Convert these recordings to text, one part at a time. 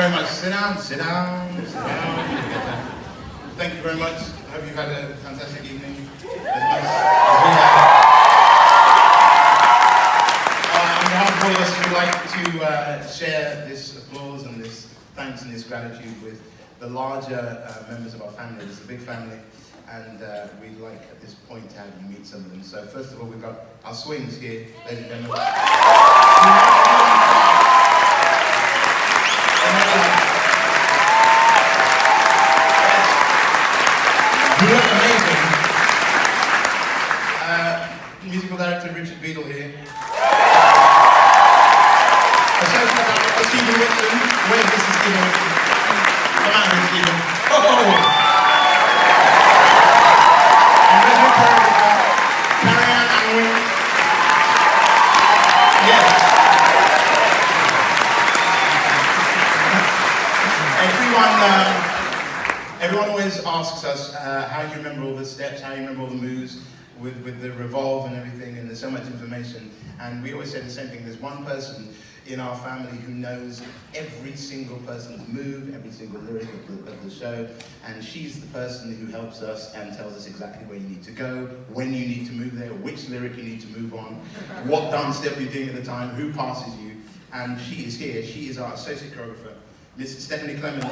very much. Sit down, sit down, sit down. Thank you very much. I hope you've had a fantastic evening. On behalf of all of us, we'd like to share this applause and this thanks and this gratitude with the larger members of our family. It's a big family, and we'd like at this point to have you meet some of them. So first of all, we've got our swings here, ladies and gentlemen. You look amazing. Musical director Richard Beadle here. Associate director Stephen Whitson. Where's Mr. Stephen Whitson? Come out here, Stephen. Oh! And resident choreographer Carrie-Anne Unwin. Yes. Everyone always asks us how you remember all the steps, how you remember all the moves with the revolve and everything, and there's so much information. And we always say the same thing. There's one person in our family who knows every single person's move, every single lyric of the show, and she's the person who helps us and tells us exactly where you need to go, when you need to move there, which lyric you need to move on, what dance step you're doing at the time, who passes you. And she is here. She is our associate choreographer, Miss Stephanie Clemens.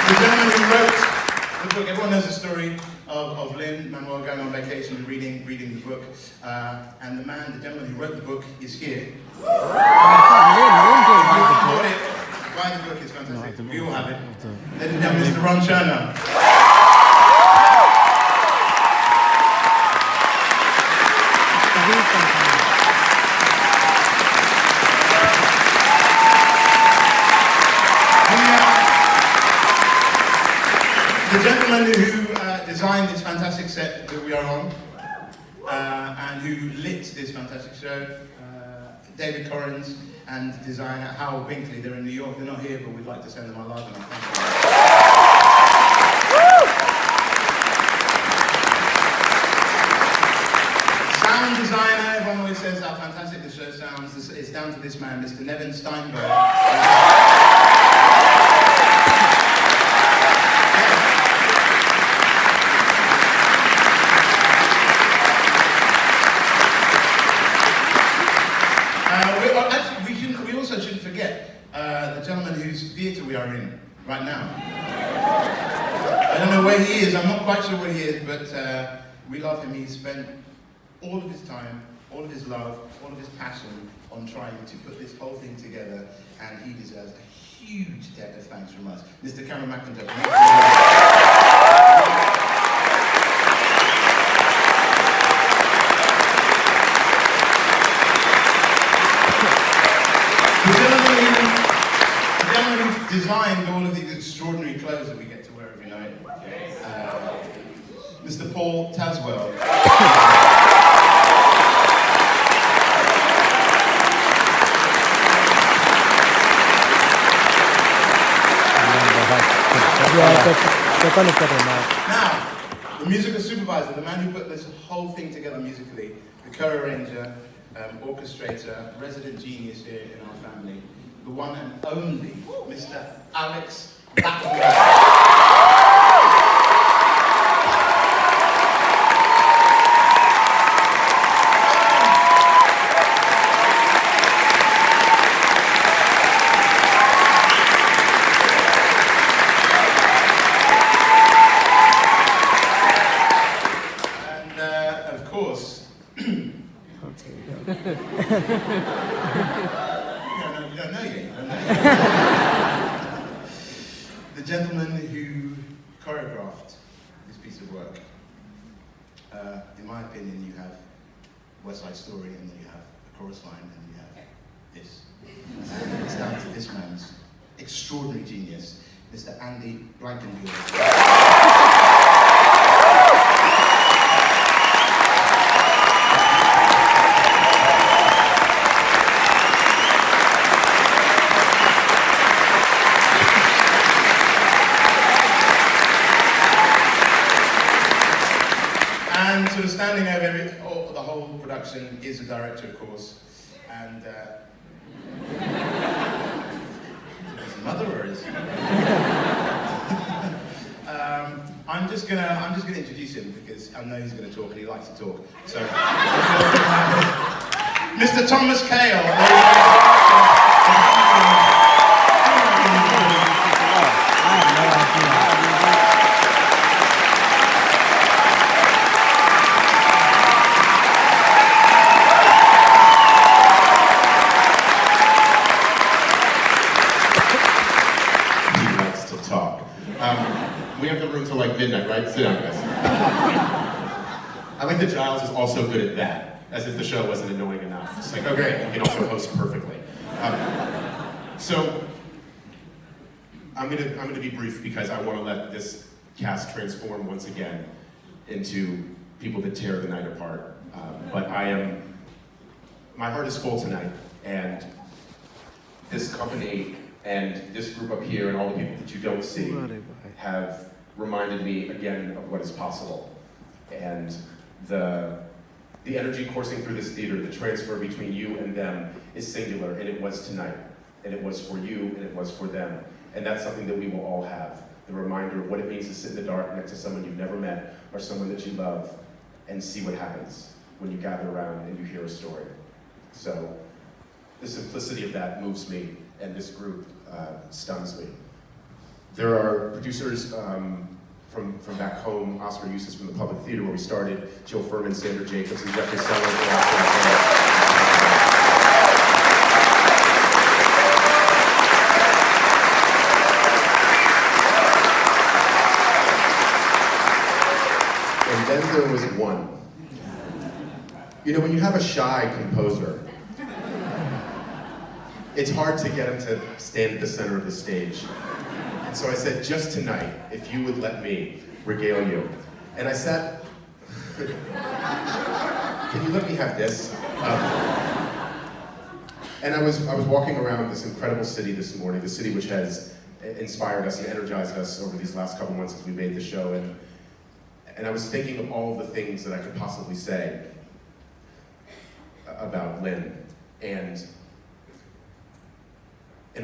The gentleman who wrote the book, everyone knows the story of Lin-Manuel going on vacation and reading the book. And the gentleman who wrote the book is here. Buy the book, it's fantastic. We all have it. Ladies and gentlemen, Mr. Ron Chernow. The gentleman who designed this fantastic set that we are on, and who lit this fantastic show, David Corrins, and designer Howell Binkley. They're in New York. They're not here, but we'd like to send them our love and our thanks. Sound designer, everyone always says how fantastic the show sounds. It's down to this man, Mr. Nevin Steinberg. We also shouldn't forget the gentleman whose theatre we are in right now. I don't know where he is, I'm not quite sure where he is, but we love him. He spent all of his time, all of his love, all of his passion on trying to put this whole thing together, and he deserves a huge debt of thanks from us. Mr. Cameron McIntosh. The gentleman who designed all of these extraordinary clothes that we get to wear every night, Mr. Paul Taswell. Now, the musical supervisor, the man who put this whole thing together musically, the co-arranger, orchestrator, resident genius here in our family, the one and only Mr. Alex Blackwood. And of course, you don't know yet. The gentleman who choreographed this piece of work. In my opinion, you have West Side Story, and then you have the chorus line, and you have this. And it's down to this man's extraordinary genius, Mr. Andy Blankenbuehler. whole production is a director, of course, and his mother or his. I'm just gonna introduce him because I know he's gonna talk and he likes to talk. So, Mr. Thomas Cale. We have the room till like midnight, right? Sit down, guys. I like that Giles is also good at that, as if the show wasn't annoying enough. It's like, oh great, you can also host perfectly. So, I'm gonna be brief because I want to let this cast transform once again into people that tear the night apart. But my heart is full tonight, and this company and this group up here and all the people that you don't see have reminded me again of what is possible. And the energy coursing through this theater, the transfer between you and them is singular, and it was tonight. And it was for you, and it was for them. And that's something that we will all have. The reminder of what it means to sit in the dark next to someone you've never met, or someone that you love, and see what happens when you gather around and you hear a story. So, the simplicity of that moves me, and this group stuns me. There are producers from back home, Oscar Eustace from the Public Theater where we started, Jill Furman, Sandra Jacobs, and Jeffrey Sellers. And then there was one. You know, when you have a shy composer, it's hard to get him to stand at the center of the stage. And so I said, just tonight, if you would let me regale you. And I sat, can you let me have this? And I was walking around this incredible city this morning, the city which has inspired us and energized us over these last couple months as we made the show. And I was thinking of all of the things that I could possibly say about Lin. And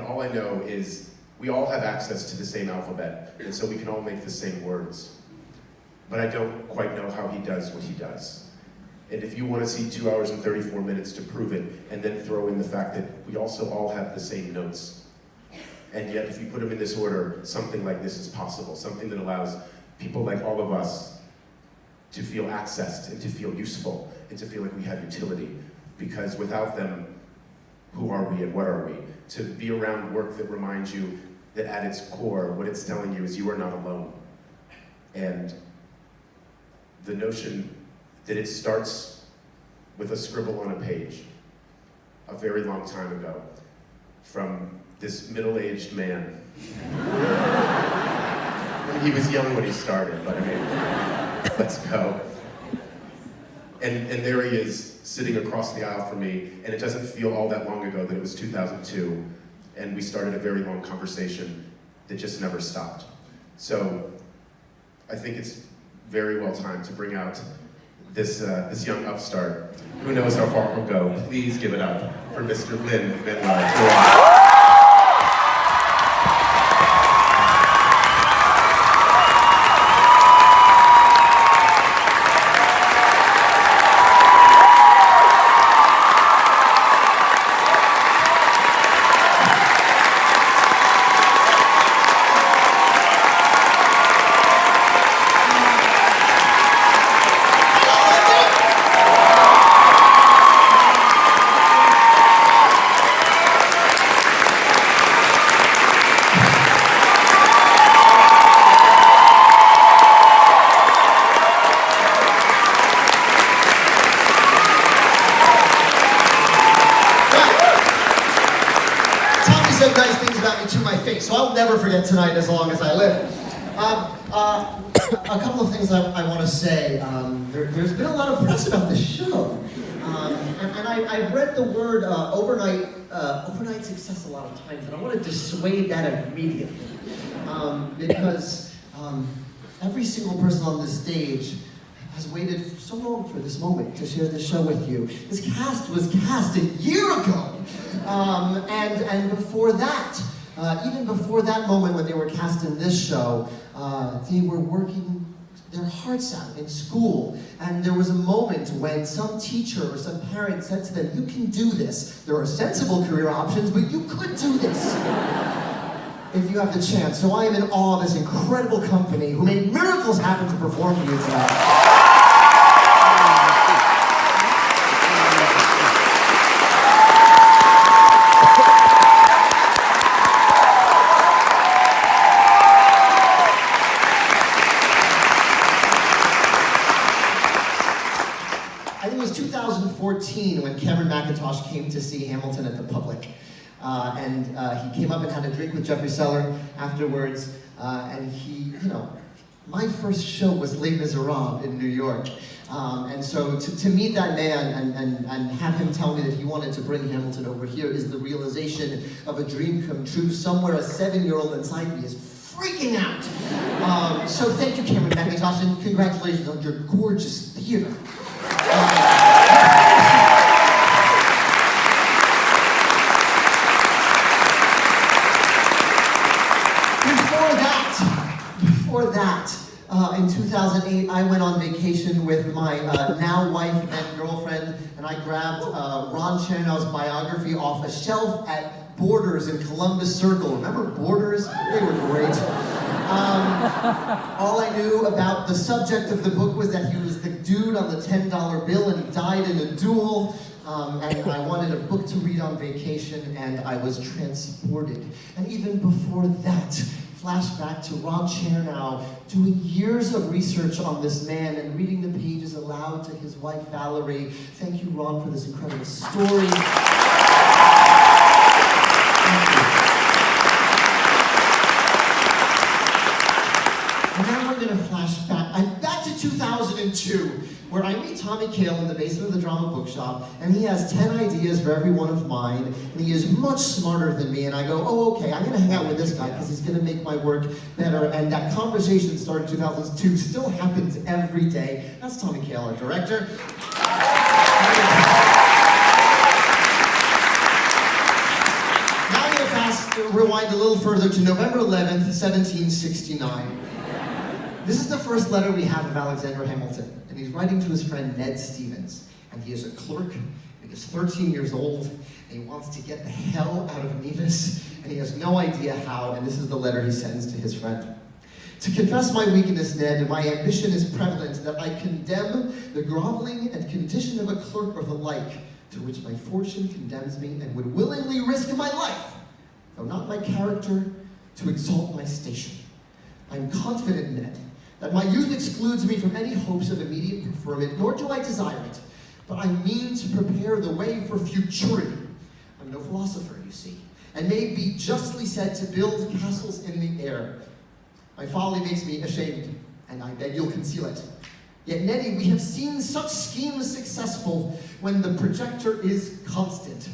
all I know is we all have access to the same alphabet, and so we can all make the same words. But I don't quite know how he does what he does. And if you want to see 2 hours and 34 minutes to prove it, and then throw in the fact that we also all have the same notes, and yet if you put them in this order, something like this is possible, something that allows people like all of us to feel accessed, and to feel useful, and to feel like we have utility. Because without them, who are we and what are we? To be around work that reminds you that at its core, what it's telling you is you are not alone. And the notion that it starts with a scribble on a page a very long time ago from this middle-aged man. I mean, he was young when he started, but I mean, let's go. And there he is, sitting across the aisle from me, and it doesn't feel all that long ago that it was 2002, and we started a very long conversation that just never stopped. So, I think it's very well timed to bring out this young upstart. Who knows how far he'll go? Please give it up for Mr. Lin-Manuel Miranda. said nice things about me to my face, so I'll never forget tonight as long as I live. A couple of things I want to say. There's been a lot of press about this show. And I've read the word overnight success a lot of times, and I want to dissuade that immediately. Because every single person on this stage has waited so long for this moment to share this show with you. This cast was cast a year ago. And before that, even before that moment when they were cast in this show, they were working their hearts out in school. And there was a moment when some teacher or some parent said to them, you can do this. There are sensible career options, but you could do this if you have the chance. So I am in awe of this incredible company who made miracles happen to perform for you tonight. I think it was 2014 when Cameron McIntosh came to see Hamilton at the Public. And he came up and had a drink with Jeffrey Seller afterwards. And he, my first show was Les Miserables in New York. And so to meet that man and have him tell me that he wanted to bring Hamilton over here is the realization of a dream come true. Somewhere a 7-year-old inside me is freaking out. So thank you, Cameron McIntosh, and congratulations on your gorgeous theater. Before that, in 2008, I went on vacation with my now wife and girlfriend, and I grabbed Ron Chernow's biography off a shelf at Borders in Columbus Circle. Remember Borders? They were great. All I knew about the subject of the book was that he was the dude on the $10 bill and he died in a duel. And I wanted a book to read on vacation, and I was transported. And even before that, flashback to Ron Chernow doing years of research on this man and reading the pages aloud to his wife Valerie. Thank you, Ron, for this incredible story. And now I'm going to flash back. I'm back to 2002, where I meet Tommy Kail in the basement of the Drama Bookshop, and he has 10 ideas for every one of mine, and he is much smarter than me, and I go, oh, okay, I'm going to hang out with this guy because he's going to make my work better, and that conversation started in 2002, still happens every day. That's Tommy Kail, our director. Now I'm going to rewind a little further to November 11th, 1769. This is the first letter we have of Alexander Hamilton, and he's writing to his friend Ned Stevens, and he is a clerk, and he is 13 years old, and he wants to get the hell out of Nevis, and he has no idea how, and this is the letter he sends to his friend. To confess my weakness, Ned, my ambition is prevalent that I condemn the groveling and condition of a clerk or the like, to which my fortune condemns me, and would willingly risk my life, though not my character, to exalt my station. I am confident, Ned, that my youth excludes me from any hopes of immediate preferment, nor do I desire it, but I mean to prepare the way for futurity. I'm no philosopher, you see, and may be justly said to build castles in the air. My folly makes me ashamed, and I beg you'll conceal it. Yet, Neddy, we have seen such schemes successful when the projector is constant.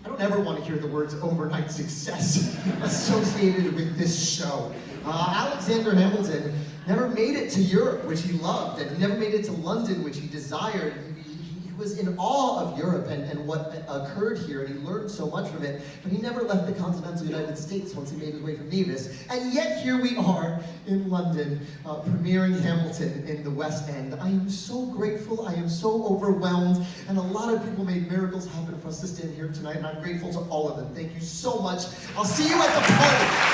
I don't ever want to hear the words overnight success associated with this show. Alexander Hamilton never made it to Europe, which he loved, and he never made it to London, which he desired. He was in awe of Europe and what occurred here, and he learned so much from it, but he never left the continental United States once he made his way from Nevis. And yet here we are in London, premiering Hamilton in the West End. I am so grateful, I am so overwhelmed, and a lot of people made miracles happen for us to stand here tonight, and I'm grateful to all of them. Thank you so much. I'll see you at the play.